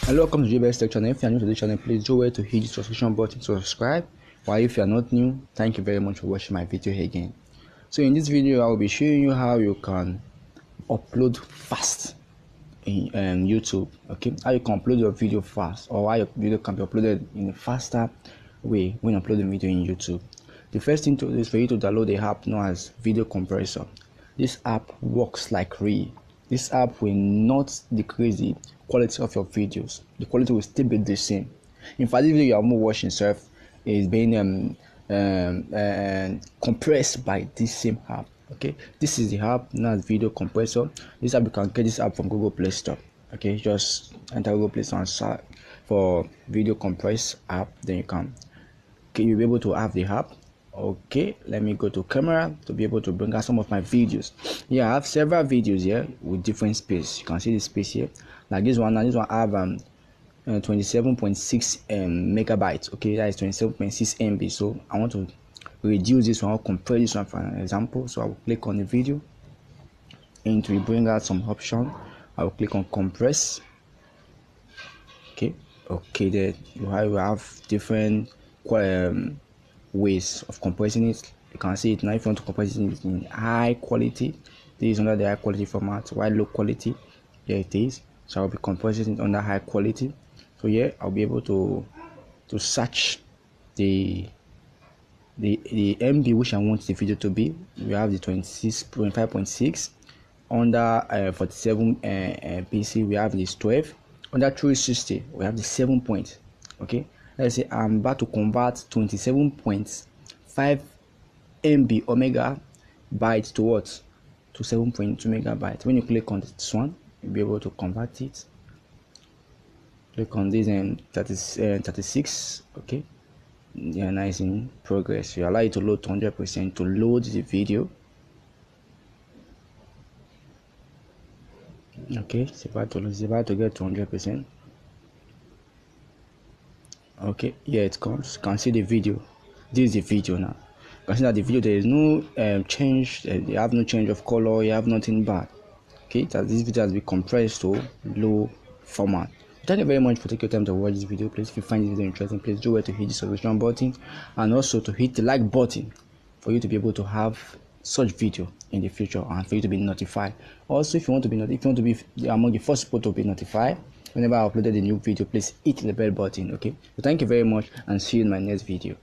Hello, welcome to Jaybest Tech channel. If you are new to this channel, please do well to hit the subscription button to subscribe. While if you are not new, thank you very much for watching my video again. So in this video, I will be showing you how you can upload fast in YouTube. Okay, how you can upload your video fast, or how your video can be uploaded in a faster way when uploading video in YouTube. The first thing to do is for you to download the app known as Video Compressor. This app works like real. This app will not decrease the quality of your videos. The quality will still be the same. In fact, this video you are more watching itself is being compressed by this same app. Okay, this is the app known as Video Compressor. This app, you can get this app from Google Play Store. Okay, just enter Google Play Store and search for Video Compress app. Then you'll be able to have the app. Okay, let me go to camera to be able to bring out some of my videos. Yeah, I have several videos here with different space. You can see the space here, like this one. Now this one I have 27.6 megabytes. Okay, that is 27.6 MB. So I want to reduce this one. I'll compress this one for an example. So I will click on the video and to bring out some option. I will click on compress. Okay, there you have different ways of compressing it. You can see it now. If you want to compress it in high quality, this is under the high quality format. While low quality, here it is. So I'll be compressing it under high quality. So here I'll be able to search the MB which I want the video to be. We have the 25.6 under 47 PC. We have this 12 under 360. We have the 7 point. Okay, let's say I'm about to convert 27.5 MB omega bytes to what? To 7.2 megabytes. When you click on this one, you'll be able to convert it. Click on this and 36. Okay, yeah, nice in progress. You allow it to load 100% to load the video. Okay, it's about to get to 100%. Okay, here it comes. You can see the video. This is the video now. You can see that the video, there is no change. You have no change of color. You have nothing bad. Okay, that this video has been compressed to low format. Thank you very much for taking your time to watch this video. Please, if you find this video interesting, please do well to hit the subscription button and also to hit the like button for you to be able to have such video in the future and for you to be notified. Also, if you want to be among the first people to be notified whenever I uploaded a new video, please hit the bell button. Okay, so thank you very much and see you in my next video.